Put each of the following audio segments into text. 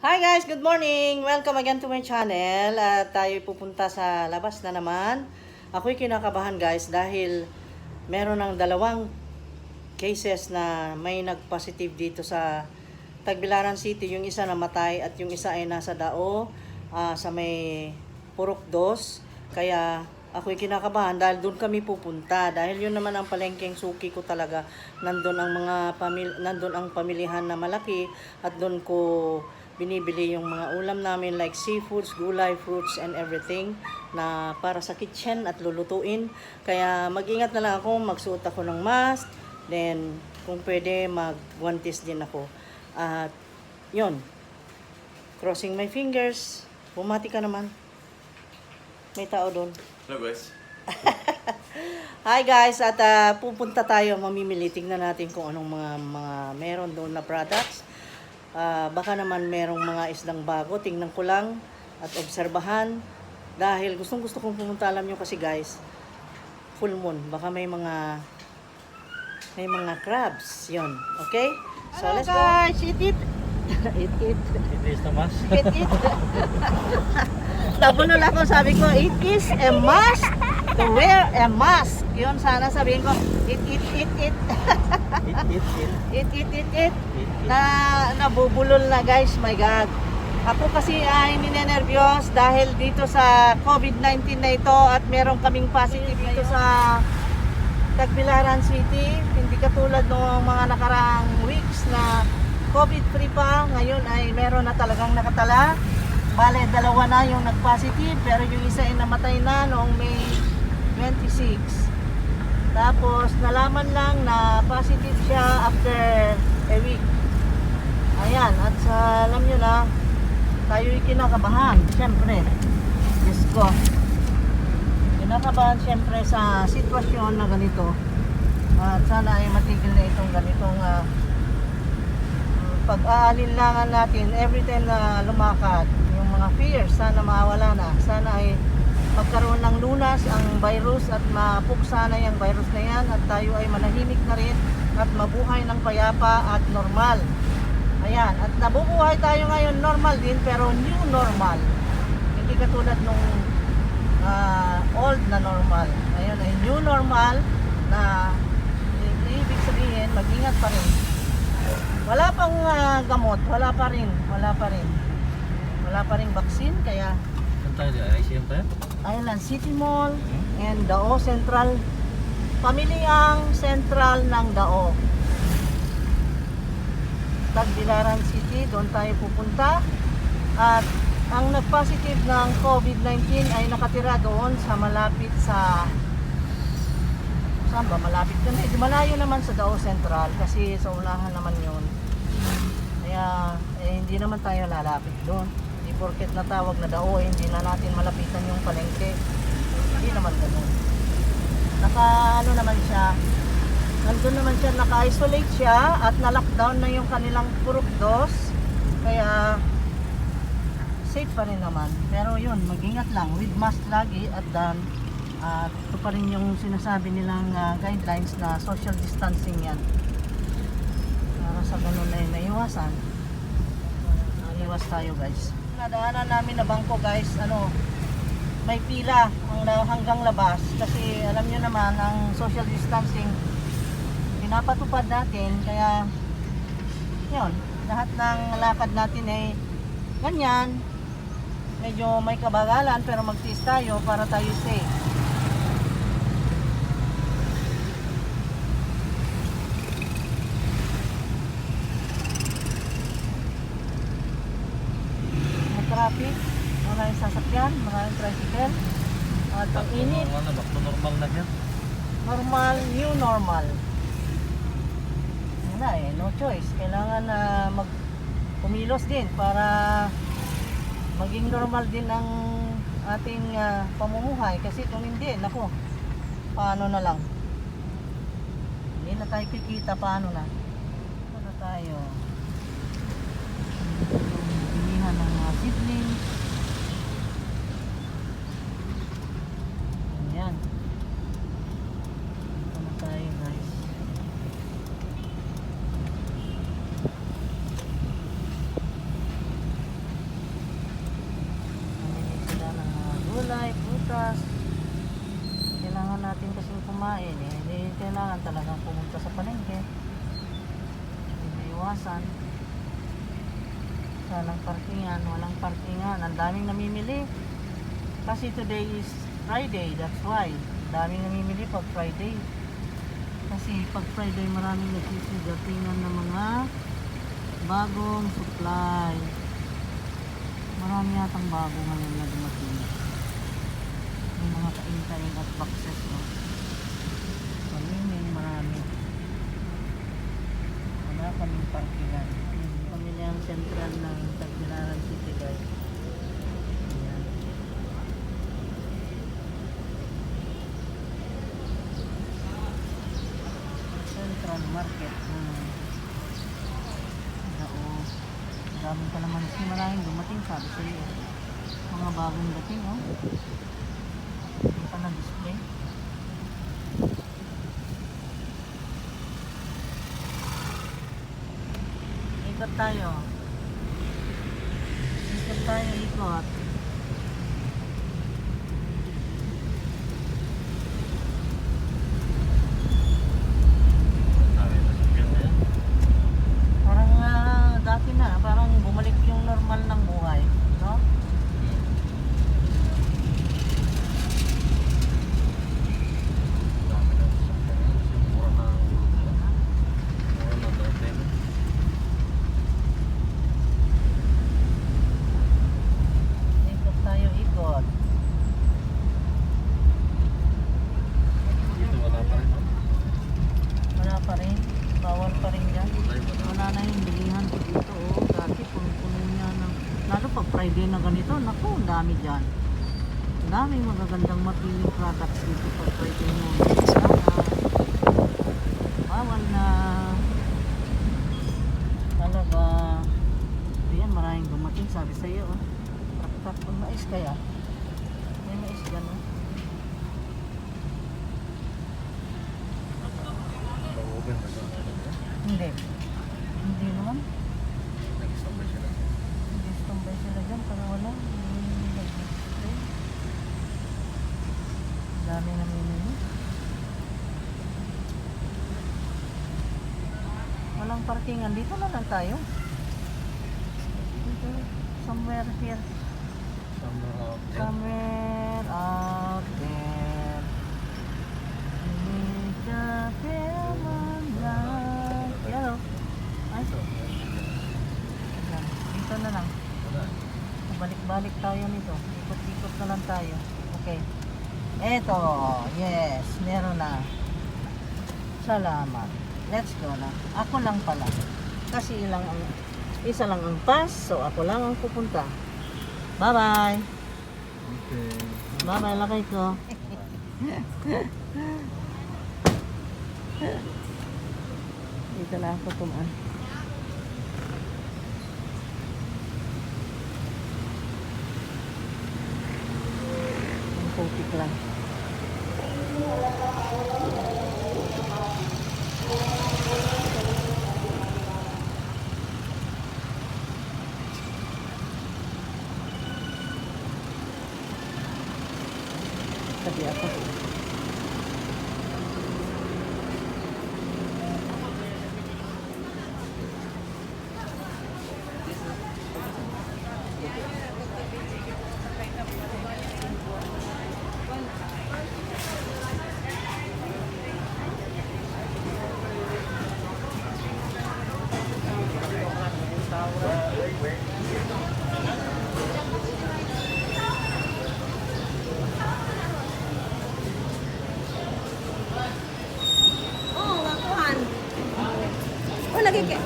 Hi guys, good morning! Welcome again to my channel. At tayo pupunta sa labas na naman. Ako'y kinakabahan guys dahil meron ng dalawang cases na may nag-positive dito sa Tagbilaran City. Yung isa namatay at yung isa ay nasa Dao sa may Purok 2. Kaya ako'y kinakabahan dahil doon kami pupunta. Dahil yun naman ang palengkeng suki ko talaga. Nandun ang pamilihan na malaki at doon ko binibili yung mga ulam namin like seafoods, gulay, fruits, and everything na para sa kitchen at lulutuin. Kaya mag-ingat na lang ako, magsuot ako ng mask, then kung pwede mag-guantes din ako. At yun, crossing my fingers, bumati ka naman. May tao doon. Hello guys. Hi guys, at pupunta tayo, mamimili. Tingnan natin kung anong mga meron doon na products. Baka naman merong mga isdang bago, tingnan ko lang at obserbahan dahil gustong kong pumunta. Alam nyo kasi guys, full moon, baka may mga crabs yon. Okay, so let's go guys, eat it. Eat it. It is the mask. Eat it. Nabunol ako, sabi ko it is a must to wear a mask. Yun sana sabihin ko, eat. Eat. Nabubulol na guys, my God. Ako kasi ay ninenervyos dahil dito sa COVID-19 na ito at meron kaming positive dito sa Tagbilaran City. Hindi katulad ng mga nakaraang weeks na COVID-free pa. Ngayon ay meron na talagang nakatala. Bale, dalawa na yung nag-positive pero yung isa ay namatay na noong May 26. Tapos nalaman lang na positive siya after a week. Ayan, at alam nyo na, tayo'y kinakabahan, siyempre. Diyos ko. Kinakabahan siyempre sa sitwasyon na ganito. At sana ay matigil na itong ganitong pag-aalinlangan natin every time na lumakad. Yung mga fears, sana mawala na. Sana ay magkaroon ng lunas ang virus at mapuksa na yung virus na yan at tayo ay manahimik na rin at mabuhay ng payapa at normal. Ayan, at nabubuhay tayo ngayon normal din pero new normal. Hindi katulad nung old na normal. Ayun ay new normal na ibig sabihin mag-ingat pa rin. Wala pang gamot, wala pa rin vaccine kaya Saan tayo dito? ICM tayo? Island City Mall and Dao Central. Pamiliang Central ng Dao. Tagbilaran City, doon tayo pupunta. At ang nag-positive ng COVID-19 ay nakatira doon sa malapit sa saan ba? Malapit na malayo naman sa Dao Central kasi sa unahan naman yun. Kaya hindi naman tayo lalapit doon. Hindi porket natawag na Dao hindi na natin malapitan yung palengke. Hindi naman ganun. Naman siya, nandun naman siya, naka-isolate siya at na-lockdown na yung kanilang Purok 2. Kaya safe pa rin naman. Pero yun, mag-ingat lang with mask lagi at ito pa rin yung sinasabi nilang guidelines na social distancing yan. Para sa ganun na naiwasan. Iwas tayo guys. Nadaanan namin na bangko guys, may pila hanggang labas kasi alam nyo naman ang social distancing pinapatupad natin kaya yun, lahat ng lakad natin ay ganyan, medyo may kabagalan pero magtiis tayo para tayo safe. May traffic, maraming sasakyan, maraming tricycle at ang init. Back to normal na yan. Normal, new normal. Wala no choice. Kailangan na kumilos din para maging normal din ang ating pamumuhay. Kasi kung hindi, naku, paano na lang? Hindi na tayo kikita, paano na? Paano tayo? Bilihan ng mga seedlings. Ayan. Ito na tayo guys. talagang pumunta sa palengke. Hindi may iwasan. Walang parkingan, walang parkingan. Ang daming namimili. Kasi today is Friday, that's why. Ang daming namimili pag Friday. Kasi pag Friday maraming nagsisigatingan ng mga bagong supply. Marami yatang bago ngayon na dumating. May mga kain-kain at boxes. No? Marami. Wala kaming parkingan. Pamilyang sentral ng Tagbilaran City guys. Ayan. Central Market. Dami pa naman kasi maraming dumating, sabi sa iyo. Mga bagong dating, oh. Hindi pa na-display. Ikot tayo. Ikot. Dami na sasakyan na yan. Parang dati na, parang bumalik yung normal ng buhay, no? Dami na sasakyan yan. Kasi mura na ang mura na down payment. Ikot tayo, ikot. Dito wala pa rin. No? Wala pa rin, bawal pa rin dyan. Ay, wala. Wala na yung bilihan ko dito, oh. Dati puno-puno niya ng, lalo pag Friday na ganito, naku, ang dami dyan. Ang daming magagandang mapiling products dito pag Friday na. Bawal na. Talaga. Ayan, maraming dumating, sabi sa iyo, oh. Trak-trak, kung mais kaya. May mais dyan, oh. Mag-open ba siya? Hindi. Hindi naman. Nag-stambay sila. Nag-standby sila dyan para wala. Nag-display. Dami na minili. Walang parkingan. Dito na lang tayo. Dito. Somewhere here. Somewhere out there. Somewhere out there. Yellow. Ay. Yan. Dito na lang. Wala. Balik-balik tayo nito. Ikot-ikot na lang tayo. Okay. Eto. Yes. Meron na. Salamat. Let's go na. Ako lang pala. Kasi isa lang ang pass. So ako lang ang pupunta. Bye-bye. Okay. Bye-bye. Lakay ko. Dito na ako tumaan. Ang putik lang. Sabi ako. lagi ke?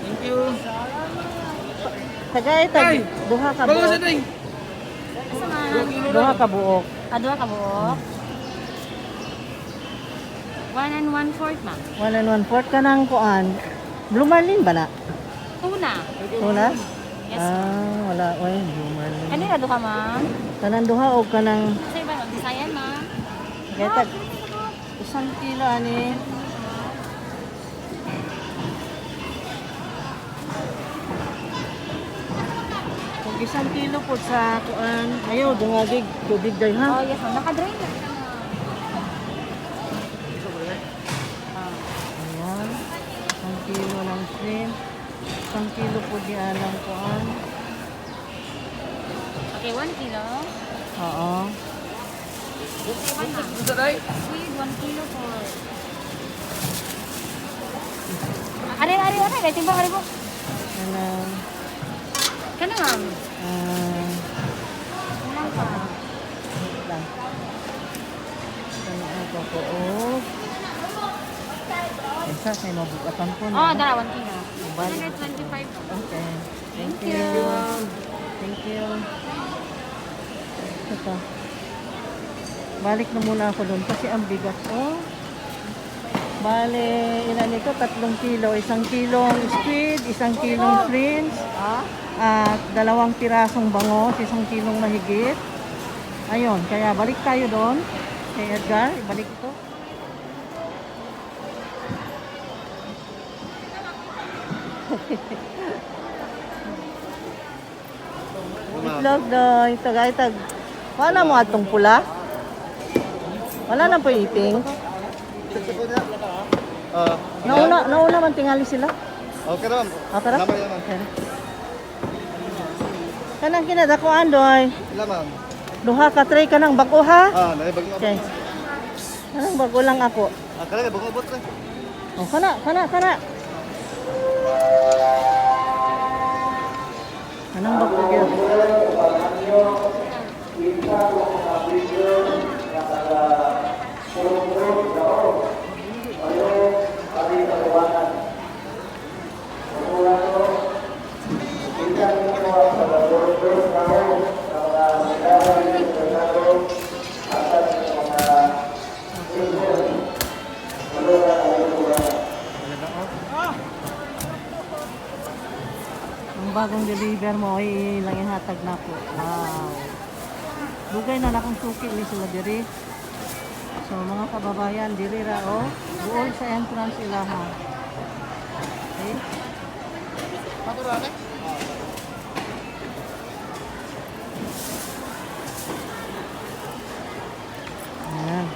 Thank you. Tagay tag Ay! duha ka Bago sa buok. ding. Duha ka buok. Kadua ka buok. 1 and 1/4 ma'am. 1 and 1/4 ka ng kuan. Blue Marlin ba na? Tuna. Una? Yes. Wala. Oy, Blue Marlin. Kanina duha ma'am. Kanang duha o kanang Sa iba no, Bisayan ma'am. kaya tag 1 kilo ani. Kung 1 kilo po sa kuan, ayaw dungagig tubig day ha. Oh, yes ma'am. Naka-drain na. Ayan. 1 kilo ng shrimp. 1 kilo po diyan ng kuan. Okay, 1 kilo. Oo. Sa day. Squid, 1 kilo po. Ari, timbang ari po. Kanang Kana ma'am. ah Kulang pa. wait lang. Kanang ako po. Isa kay mabukatan po Oh, na. dara 1 kilo. Balik. 125 po. Okay. Thank you. Thank you. Ito. Balik na muna ako doon kasi ang bigat ko. Bale, ilan ito? 3 kilo. 1 kilong squid, 1 kilong shrimps, at 2 pirasong bangos, 1 kilong mahigit. Ayun, kaya balik tayo doon. Kay Edgar, ibalik ito. Itlog doy, tagay-tag. Wala mo atong pula? Wala na po iting. Nauna man tingali sila. Okay naman. Okay ra? Lamay naman. Okay. Kanang kinadakuan doy. Ilan ma'am? Duha ka tray kanang bago ha. Naibag nga. Okay. Kanang bago lang ako. Kaya bagong abot rin. Oh, kana. Kanang bago gyud. Ang bagong deliver mo ay ilang ihatag na po. Wow. Dugay na nakong suki ni sila diri. So mga kababayan, diri ra o. Buol sa entrance ilaha. Okay? Paturane? Ayan.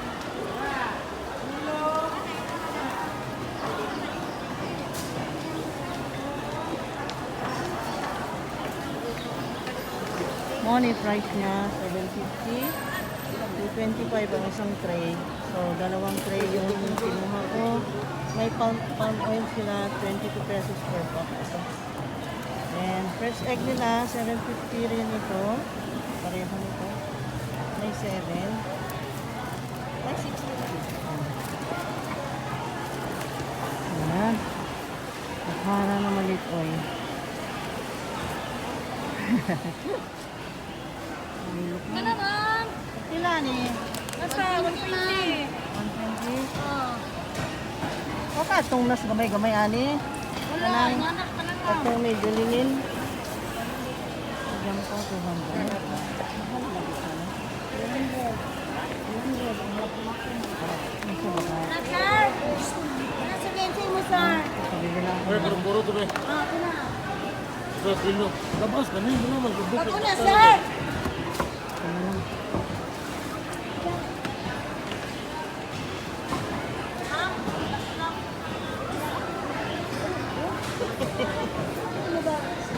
Money price niya, 750. 225 ang isang tray. So, dalawang tray yung kinuha ko. May palm oil sila, 22 pesos per pack. And fresh egg nila, 750 rin ito. Pareho nito. May 7. May 6 Ayan. Nakara na malit oy. Kana ma'am. Sila ni Nasa 120. 120. Oh. O ka itong nas gamay-gamay ani. Wala, Kanang inanak pa lang ma'am. atong medyo linin. Diyan po 200. Sir, nasa bente mo sir. Sabili lang ako. Puro to be. Ah, ito na. So, dilo. Labas, ganun mo naman. Ako na sir.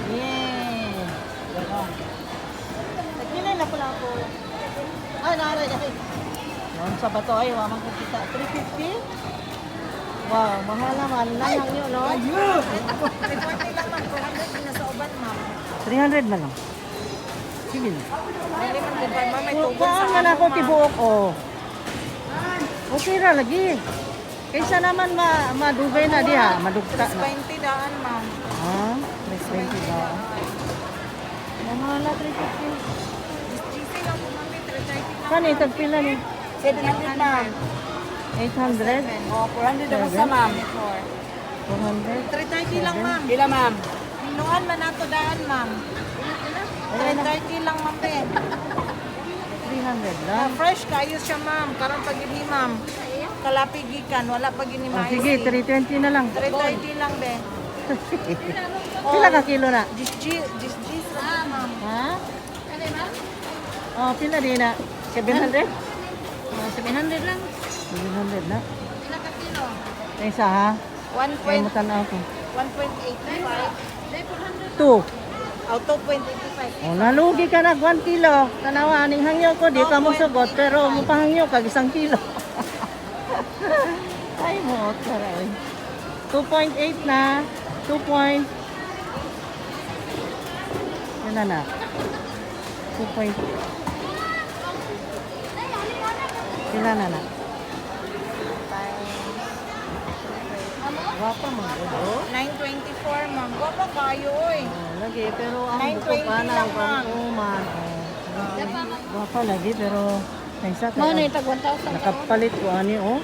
Yeah. Nagpilay na pala ako. Ay, naray. Noon sa bato ay, wamang ko kita. 350? Wow, mahal naman. Nangang yun, no? 300 na lang. Sige na. Kuhaan na ako tibuok, oh. Okay ra lagi. Kaysa naman madugay na diha, madugta na. 20 daan, ma'am. Ah, 320 ba? Mahal 350. GC lang po, ma'am. 330 lang. Kani tagpila ni? 700, ma'am. 800? Oh, 400 ako sa ma'am. 400? 330 lang, ma'am. Pila, ma'am? Minuan man ato daan, ma'am. 330 lang, ma'am, be. 300 lang. Fresh kayo siya, ma'am. Karang pag-ini, ma'am. Kalapigikan, wala pag-ini Oh, sige, 320 na lang. 330 lang, be. Pila ka kilo na? Gis ma'am. Ha? Oh, pila din na? 700? 700 lang. 700 na. Pila ka kilo? Isa ha? Ay, 1.85. matanaw ko. 1.85. 2. Auto 0.85. Oh, nalugi ka na 1 kilo. Tanawa, aning hangyo ko, di ka mo sugot, pero mupahangyo ka, 1 kilo. Ay, mo, taray. 2.8 na. 2 point. Yan na. 2 point. Sila na. Wapa mo, oh. 924, ma'am. Wala kayo, oy. Oh, lagi, pero ang 920 buko pa na, lang, ma'am. man. Wapa lagi, pero kaysa Mano kaya yung tag 1,000? nakapalit ko ani, oh.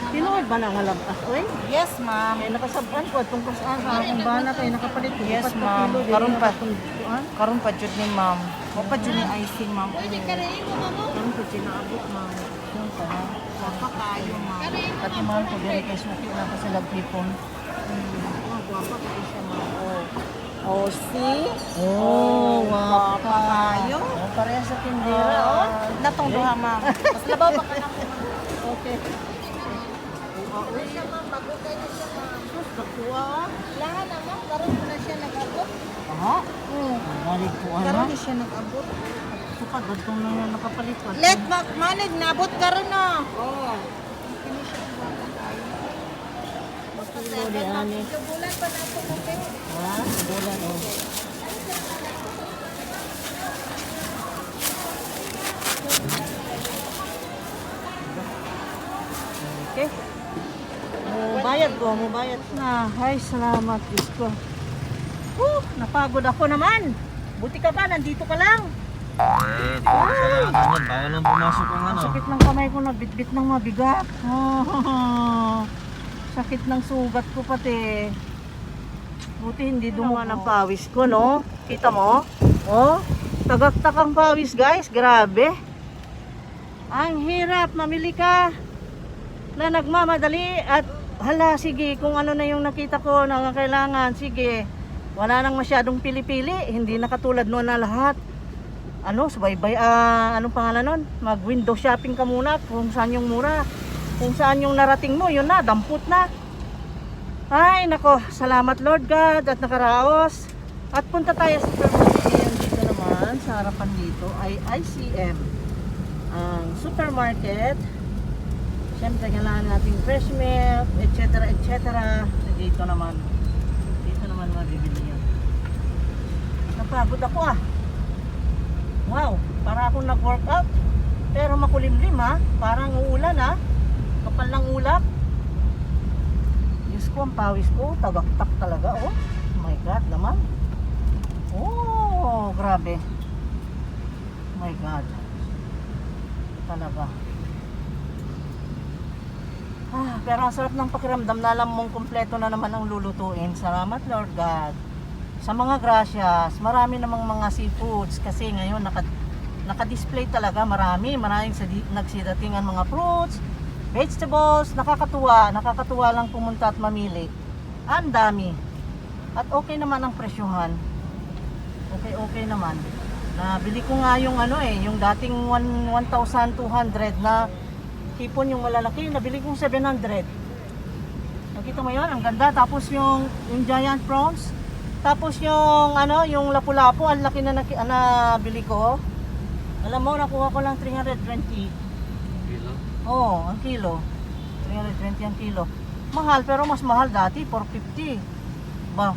Tinuod ba na nga labas, oy? Yes, ma'am. Ay, nakasaban ko, itong kusaan sa akong bana kayo nakapalit ko. Yes, 4 ma'am. kilo, di Karon na pa. nakatuan. Karon pa jud ni ma'am. O pa jud ni icing, ma'am. Karon ko sinaabot, ma'am. Yung pa na. Wapa kayo, ma'am. Pati ma'am ko, diri kay suki na pa sila pipon. Guwapa ko siya, ma'am. Oh, see? Oh, Wapa wapa. kayo. Oh, pareha sa tindera, oh. Natong duha, ma'am. Mas labaw pa ka na po, ma'am. Okay. Uy, siya, ma'am. Bago kayo siya, ma'am. Sus, nakuha, ah. Lahat na, ma'am. Karon mo na siya nag-abot. Aha. Balik po, Karon ano? na siya nag-abot. Sukad, gadtong na nakapalit ko. Let manid nabot karon na. Oh. Kilo di ani. Bulan pa na ako mo, Ha? Bulan, oh. Okay. Mubayad ko. Na, ay, salamat, Diyos ko. Napagod ako naman. Buti ka pa, nandito ka lang. Eh, di ko kasalanan yan. Bawal nang pumasok ang Ang ano. sakit ng kamay ko, nagbitbit ng mabigat. Sakit ng sugat ko pati. Buti hindi dumugo ng pawis ko, no? Kita mo? Oh, tagaktak ang pawis, guys. Grabe. Ang hirap, mamili ka na nagmamadali at hala, sige, kung ano na yung nakita ko na kailangan, sige. Wala nang masyadong pili-pili, hindi na katulad noon na lahat. Ano, subaybay, anong pangalan nun? Mag-window shopping ka muna kung saan yung mura. Kung saan yung narating mo, yun na, dampot na. Ay, nako, salamat Lord God at nakaraos. At punta tayo sa supermarket. Dito naman, sa harapan dito ay ICM. Ang supermarket. Siyempre, kailangan natin fresh milk, etc. etc. Dito naman mabibili yan. Napagod ako ah. Wow, para akong nag-workout. Pero makulimlim ha. Parang uulan ha. Kapal ng ulap. Diyos ko, ang pawis ko. Tagaktak talaga oh. Oh my God naman. Oh, grabe. Oh my God. Talaga. Pero ang sarap ng pakiramdam na alam mong kumpleto na naman ang lulutuin. Salamat Lord God. Sa mga gracias, marami namang mga seafoods kasi ngayon naka-display talaga maraming nagsidatingan mga fruits, vegetables, nakakatuwa lang pumunta at mamili. Ang dami. At okay naman ang presyohan. Okay naman. Nabili ko nga yung yung dating 1,200 na hipon yung malalaki, nabili kong 700. Nakita mo yun, ang ganda. Tapos yung giant prawns. Tapos yung yung lapu-lapu, ang laki na nabili ko. Alam mo, nakuha ko lang 320. Kilo? Oo, ang kilo. 320 ang kilo. Mahal, pero mas mahal dati, 450. Ba?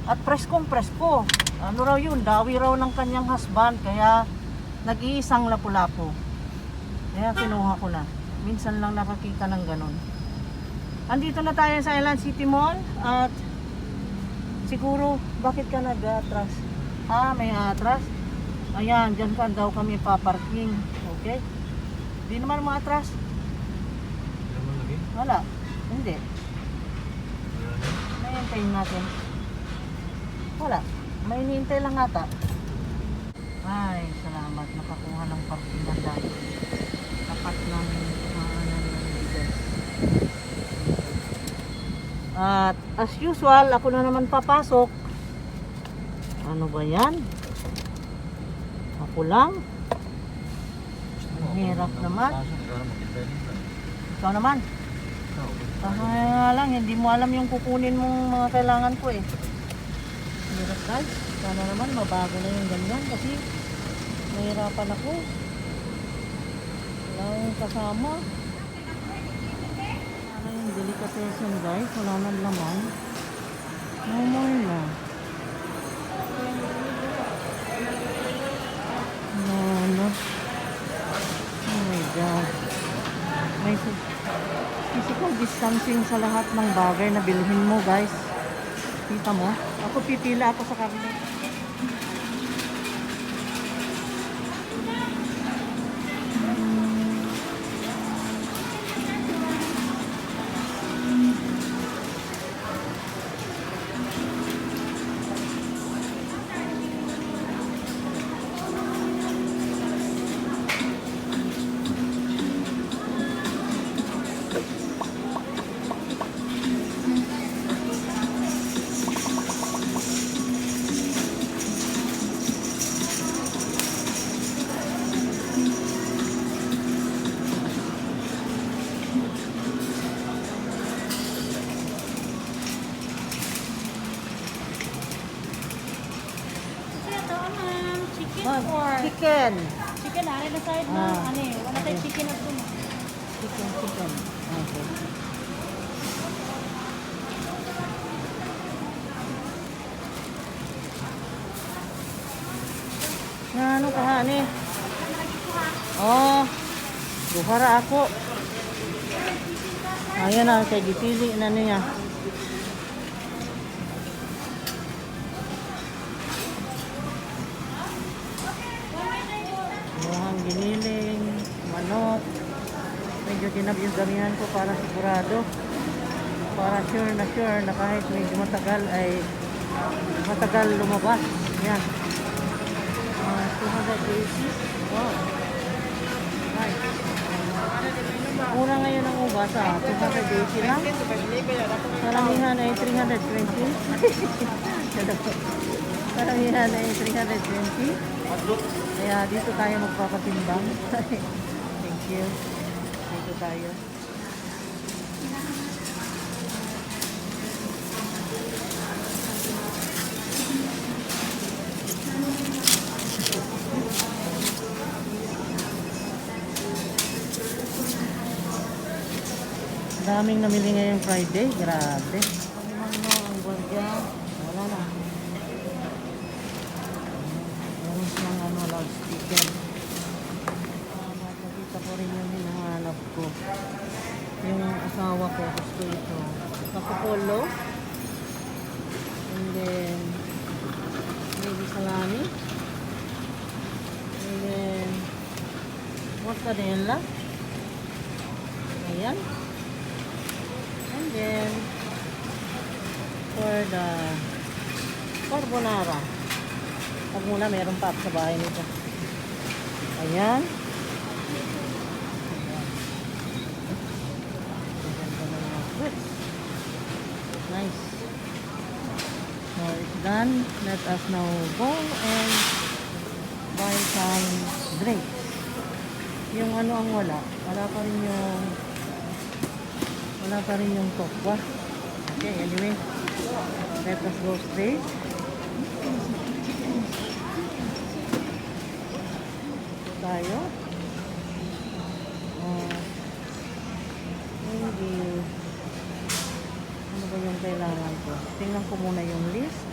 At presko. Ano raw yun, dawi raw ng kanyang husband, kaya nag-iisang lapu-lapu. Kaya kinuha ko na. Minsan lang nakakita ng ganun. Andito na tayo sa Island City Mall at siguro bakit ka nag-atras? May atras. Ayan, dyan pa daw kami paparking. Okay? Di naman maatras. Hindi naman lagi. Wala. Hindi. Wala na. May hintayin natin. Wala. May hinihintay lang ata. Ay, salamat. Nakakuha ng parking na tayo. Tapat ng bigas. At as usual, ako na naman papasok. Ano ba yan? Ako lang? Ang hirap naman. Ikaw naman? Kaya lang, hindi mo alam yung kukunin mong mga kailangan ko eh. Hirap guys. Sana naman mabago na yung ganyan kasi nahirapan ako. Wala yung kasama. Wala yung delicatessen guys. Wala nang laman. No more na. No. Oh my God. May physical distancing sa lahat ng bagay na bilhin mo guys. Kita mo? Ako pipila ako sa cabinet. Chicken. Chicken, ari na side mo. Ah. Ano eh, wala tayo chicken at doon. Chicken. Okay. Na ano ka hani? Oh. Buhara ako. Ayan na, kay gipili na niya. Muhang giniling, manok. Medyo tinabiyong gamihan ko para sigurado. Para sure na kahit medyo matagal ay matagal lumabas. Yan. 280. Wow. Nice. Mura ngayon ang ubas 280 lang. Karamihan ay 320. Karamihan ay 320. Kaya dito tayo magpapatimbang. Thank you. Dito tayo. Daming namili ngayong Friday. Grabe. Ang gwardiya. Wala na. Meron siyang loudspeaker. Nakita ko rin yung hinahanap ko. Yung asawa ko gusto ito. Kapupolo. And then maybe salami. And then mortadella. Ayan. And then for the carbonara. Pag muna meron pa sa bahay nito. Ayan. Nice. So it's done. Let us now go and buy some drinks. Yung ano ang wala. Wala pa rin yung tokwa. Okay, anyway. Let us go straight. Tayo. Hindi. Ano ba yung kailangan ko? Tingnan ko muna yung list.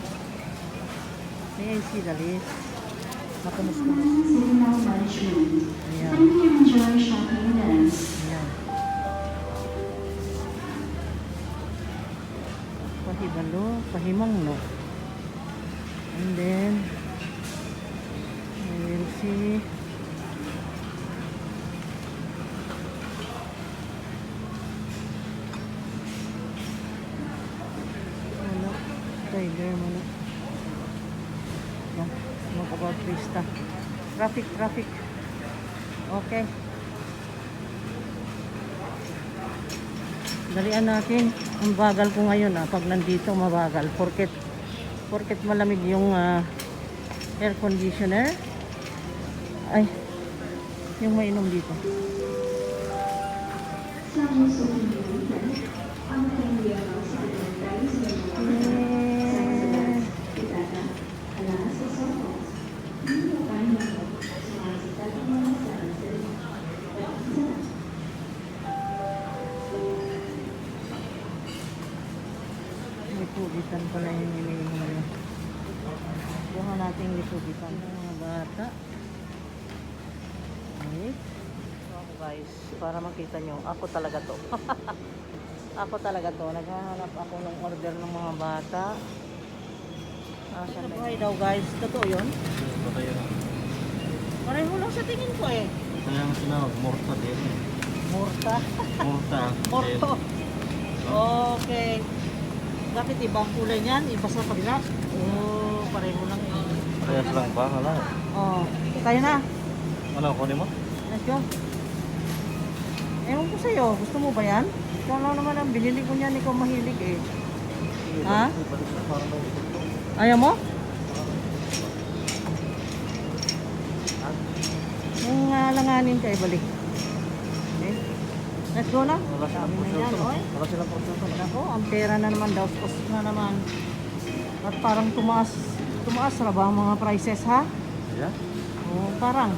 May I see the list? Matumus ko. Signal management. Ayan. Thank you. Enjoy shopping events. Ayan. Ibalo, pahimong no. And then I will see manok, tiger manok. No, talk about Krista. Traffic. Okay. Dalian natin. Ang bagal ko ngayon pag nandito mabagal. Porket malamig yung air conditioner. Ay, yung mainom dito. Lipubitan pala yung iniinom niya. Kuha natin lipubitan ng mga bata. Okay. So ako guys, para makita nyo, ako talaga to. Ako talaga to. Naghahanap ako ng order ng mga bata. Asan ba daw guys? Totoo yun? Ito yun. Pareho lang sa tingin ko eh. Ito yung sinawag, morta din. Morta. Morta. Morto. Okay. Bakit ibang kulay niyan? Iba sa kabila? Oh, pareho lang eh. Parehas lang ba? Wala. Oh, tayo na. Ano, kunin mo? Let's go. Ewan ko sa'yo, gusto mo ba yan? Ikaw lang naman ang binili ko niyan, ikaw mahilig eh. Ha? Parang daw ito. Ayaw mo? Yung langanin ka, ibalik. Okay. Let's go na. Wala silang Sabi na yan, porsyento. oy. Wala silang porsyento. Ako, ang pera na naman daw, cost na naman. At parang tumaas na ba ang mga prices ha? Yeah? Oh, parang,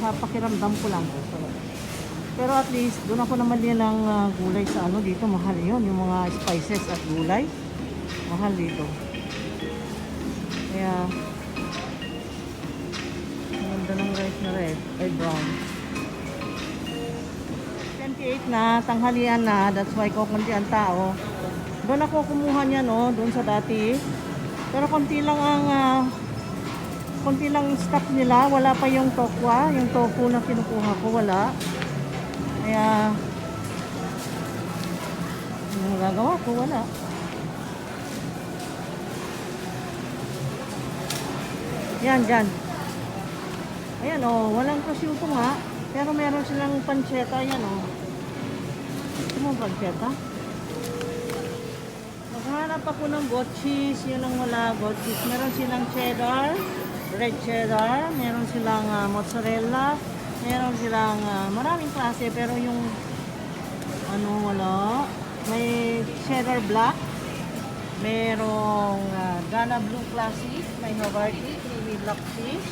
sa pakiramdam ko lang. Pero at least, doon ako naman nilang gulay sa ano dito, mahal yun. Yung mga spices at gulay, mahal dito. Kaya, ang ganda ng rice na red, ay brown. 28 na, tanghalian na, that's why kukunti ang tao. Doon ako kumuha niya no, doon sa dati. Pero konti lang ang stock nila, wala pa yung tokwa, yung tofu na kinukuha ko, wala. Kaya, yung gagawa ko, wala. Yan, dyan. Ayan o, walang prosciutto nga. Pero meron silang pancetta, yan o. Gusto mo pancetta? Maghanap ako ng goat cheese, yun ang wala, goat cheese. Meron silang cheddar, red cheddar, meron silang mozzarella, meron silang maraming klase, pero yung ano wala. May cheddar black, merong Ghana Blue Classic, may Havarti, creamy black cheese,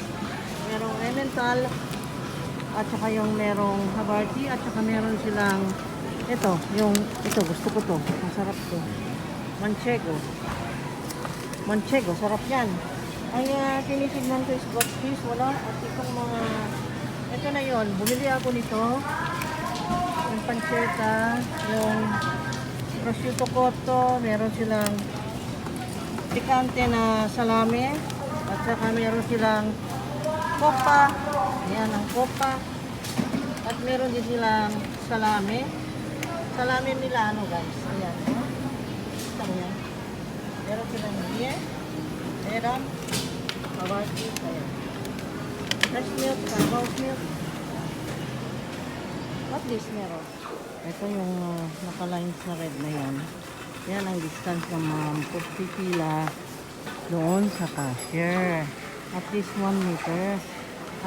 merong Emmental, at saka yung merong Havarti, at saka meron silang ito gusto ko to, masarap to, Manchego, sarap yan. Ang tinitignan ko is goat cheese, wala, at itong mga ito na yon, bumili ako nito, yung pancetta, yung prosciutto cotto, meron silang pikante na salami, at saka meron silang copa, yan ang copa, at meron din silang salami nila guys, ayan, kita mo yan, meron silang beer, meron Havarti, ayan, fresh milk, cow's milk, at least meron. Ito yung naka-lines na red na yan. Yan ang distance ng mga pila doon sa cashier. At least 1 meter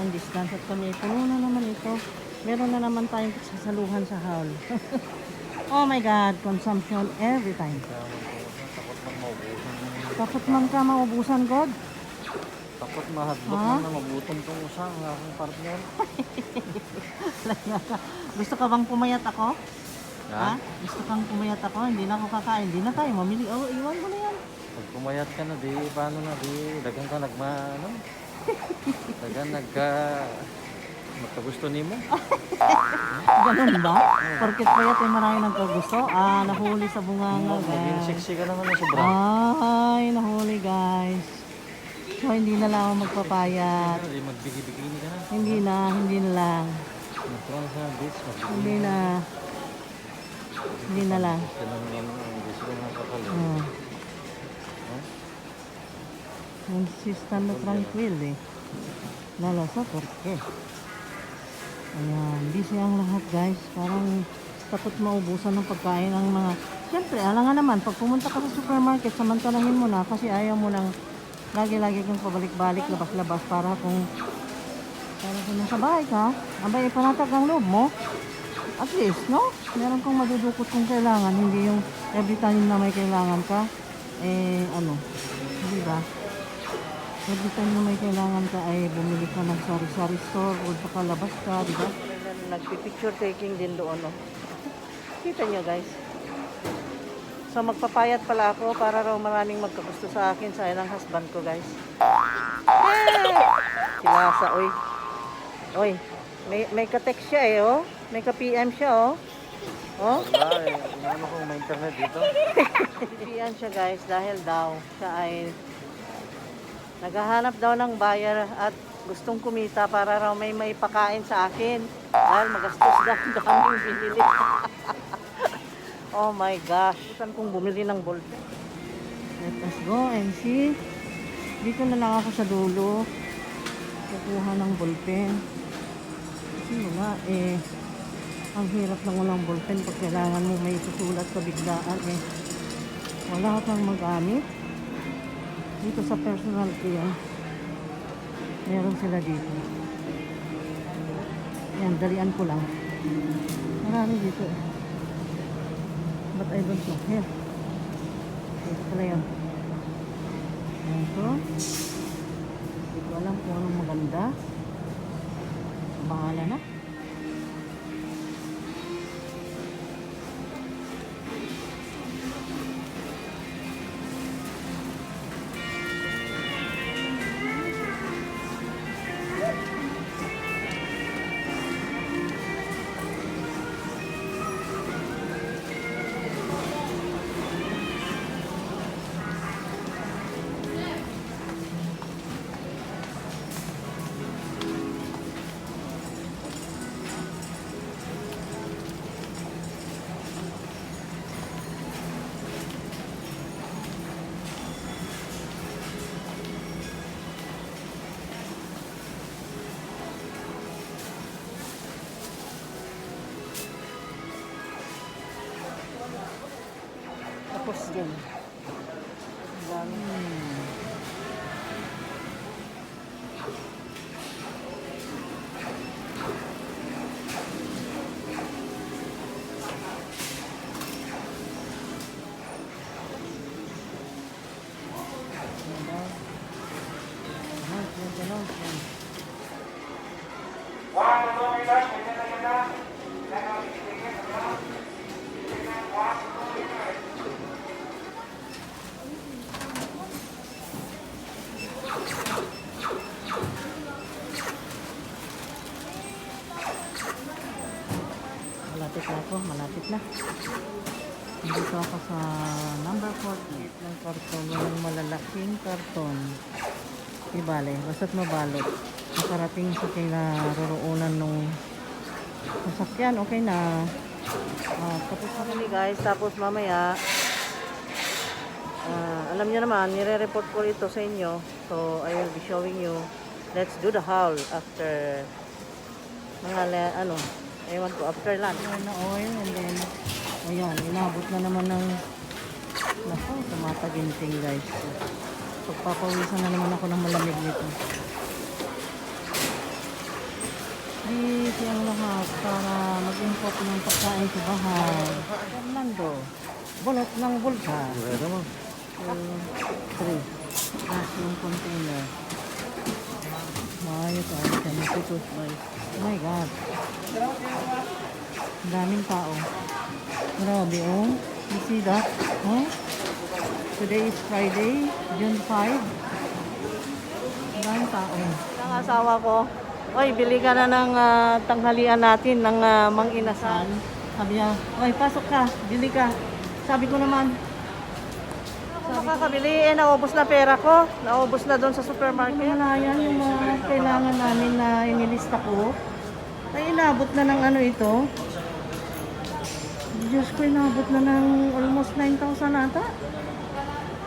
ang distance. At kami, puno na naman ito. Meron na naman tayong sasaluhan sa haul. Oh my God, consumption every time. Takot man ka maubusan, God. Takot mahadlok Ha? na magutom tong usang aking partner. Gusto ka bang pumayat ako? Ha? Gusto kang pumayat ako? Hindi na ako kakain. Hindi na tayo mamili. Oh, iwan mo na yan. Pag pumayat ka na, di paano na, di dagang ka nagma, ano? Dagang nagka Makagusto nimo? Ganun ba? Porket payat ay marami nagkagusto. Nahuli sa bunganga, Maging guys. sexy ka naman na sobra. Ay, nahuli, guys. So, hindi na lang ako magpapayat. Hindi magbigi-bikini ka na. Hindi na lang. Magkaroon sa beach. Hindi na. Hindi na lang. Gusto ko nga kakali. Oh. Consistent na tranquil eh. Lalasa, porke. Ayan, busy ang lahat, guys. Parang takot maubusan ng pagkain ng mga... Siyempre, alam nga naman, pag pumunta ka sa supermarket, samantalahin mo na kasi ayaw mo nang lagi-lagi kang pabalik-balik, labas-labas para kung nasa bahay ka, abay, panatag ang loob mo. At least, no? Meron kang madudukot kung kailangan, hindi yung every time na may kailangan ka, hindi ba? Every time na may kailangan ka ay bumili ka ng sari-sari store o baka labas ka, di ba? Nagpipicture taking din doon, no? Kita nyo, guys. So, magpapayat pala ako para raw maraming magkagusto sa akin sa ng husband ko, guys. Silasa, oy. Oy, may ka-text siya eh, oh. May ka-PM siya, oh. Oh? Wala eh. Inaano kong may internet dito. PM siya, guys, dahil daw siya ay naghahanap daw ng buyer at gustong kumita para raw may maipakain sa akin. Dahil magastos daw ang daming binili. Oh my gosh. Saan kong bumili ng ballpen? Let us go and see. Dito na lang ako sa dulo. Kukuha ng ballpen. Kasi wala eh. Ang hirap ng walang ballpen pag kailangan mo may susulat sa biglaan eh. Wala kang magamit. Dito sa personal care, meron sila dito. Yan, dalian ko lang. Marami dito eh. But I don't know. Here. Ito pala yun. Ito. Hindi ko alam kung anong maganda. Bahala na. Tapos din. Ang dami. Malapit na ako, malapit na. Dito ako sa number 48 ng karton, yung malalaking karton. Ibale, basta't mabalot. Nakarating sa kinaroroonan nung sasakyan, okay na. Tapos na kami guys, tapos mamaya, alam nyo naman, nire-report ko ito sa inyo. So, I will be showing you. Let's do the haul after ewan ko, after lunch. Na oil and then, ayan, inabot na naman ng, naku, tumataginting guys. Pagpapawisan na naman ako ng malamig nito. Di siyang lahat para mag-import ng pagkain sa bahay. Fernando, bulot ng bulsa. Wala naman. 3. Tapos yung container. Ayos, ayos. Oh my God. Ang daming tao. Grabe, oh. You see that? Oh? Today is Friday, June 5. Ang daming tao. Ang asawa ko, Oy, bili ka na ng tanghalian natin ng Mang Inasal. Sabi niya, oy, pasok ka, bili ka. Sabi ko naman, ako makakabili, naubos na pera ko. Naubos na doon sa supermarket. Wala yan, yung mga kailangan namin na inilista ko. Ay, inabot na ng ano ito. Diyos ko, inabot na ng almost 9,000 ata.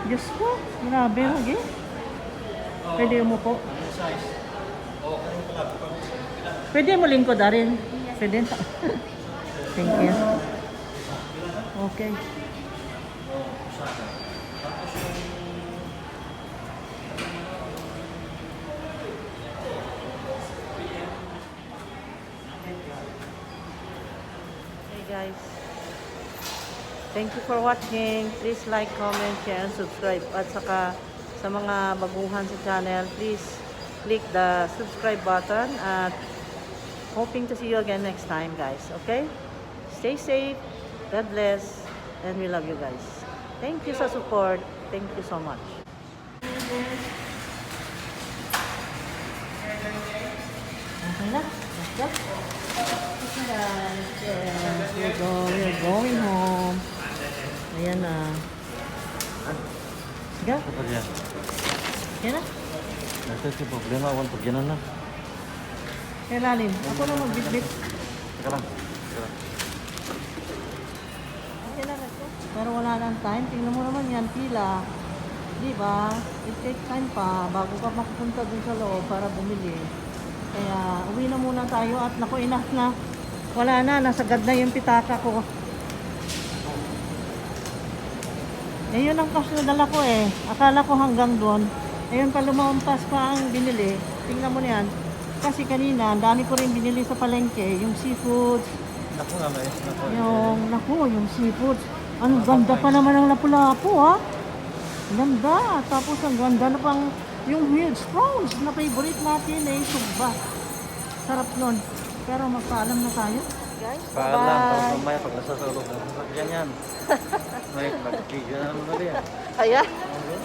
Diyos ko, grabe, lagi. Pwede umupo. Pwede mo lingkod rin. Pwede. Thank you. Okay. Hey guys. Thank you for watching. Please like, comment, share, and subscribe. At saka sa mga baguhan sa channel, please click the subscribe button at hoping to see you again next time, guys. Okay? Stay safe. God bless. And we love you guys. Thank you sa support. Thank you so much. Okay na. Let's go. Okay guys. Yes, we're going home. Ayan na. Sige. Apa dia? Ayan na. Nasa si problema awan pagyanan na. Kailalim. Ako na magbitbit. Teka lang. Okay na, let's go. Pero wala nang time. Tingnan mo naman yan, pila. Di ba? It takes time pa bago ka makapunta dun sa loob para bumili. Kaya uwi na muna tayo at naku, enough na. Wala na, nasagad na yung pitaka ko. Eh, yun ang cash na dala ko eh. Akala ko hanggang doon. Ayun pa lumampas pa ang binili. Tingnan mo na yan. Kasi kanina, ang dami ko rin binili sa palengke. Yung seafoods. Naku nga guys. Yung seafoods. Ang ganda pa naman ng lapu-lapu ha. Ganda. Tapos ang ganda na pang yung huge prawns na favorite natin eh. Sugba. Sarap nun. Pero magpaalam na tayo. Guys, Paalam. bye. Tapos mamaya pag nasa sa loob. Yan yan. May nag-video na naman ulit yan. Kaya,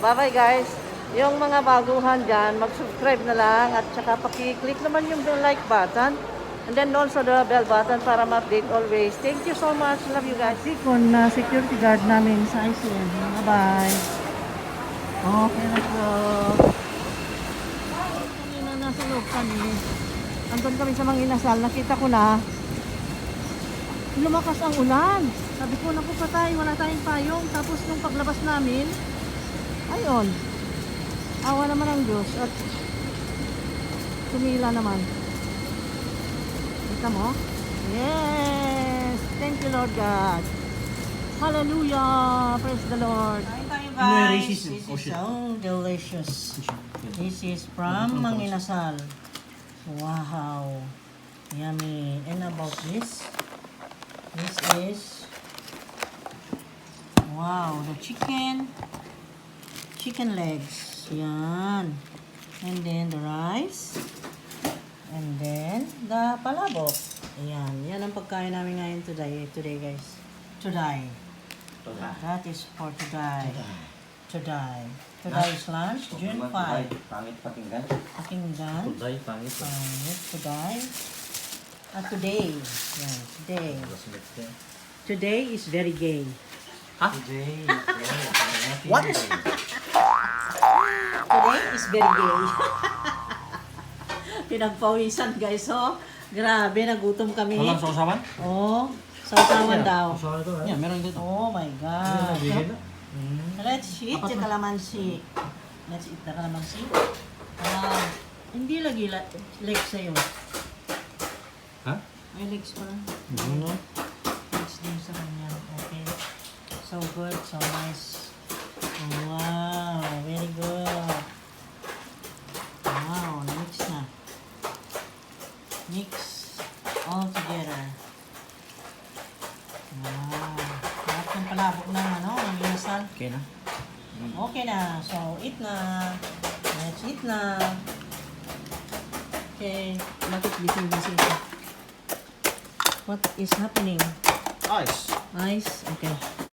bye-bye guys. Yung mga baguhan dyan, mag-subscribe na lang at saka paki-click naman yung like button. And then also the bell button para ma-update always. Thank you so much. Love you guys. Sikon na security guard namin sa ICM. Bye-bye. Okay na po. Kanina nasa loob kami. Andun kami sa Mang Inasal. Nakita ko na lumakas ang ulan. Sabi ko, naku patay, wala tayong payong. Tapos nung paglabas namin, ayun, awa naman ang Diyos at tumila naman. Kita mo? Yes! Thank you Lord God. Hallelujah! Praise the Lord. Guys, this is so delicious. This is from Mang Inasal. Wow! Yummy. And about this? This is wow, the chicken legs. Yan. And then the rice. And then the palabok. Ayan. Yan ang pagkain namin ngayon today guys. Today. That is for today. Today is lunch, June 5. Pangit pakinggan. Pakinggan. Tuday, pangit. Today. Today. Yan, today. Today is very gay. Today. What? Today is very gay. Pinagpawisan guys, oh. Grabe, nagutom kami. Walang sausawan? Oh, sausawan daw. Sausawan ito. Yeah, meron dito. Oh my God. Let's eat the calamansi. Let's eat the calamansi. Hindi lagi legs sa'yo. Ha? May legs pa lang. Ano? Legs din sa kanya. Okay. So good, so nice. Wow, very good. Wow, mix na. Mix all together. Wow. Lahat ng palabok ng ang inasal. Okay na. Okay na. So, eat na. Let's eat na. Okay. Bakit busy ito? What is happening? Ice. Ice? Okay.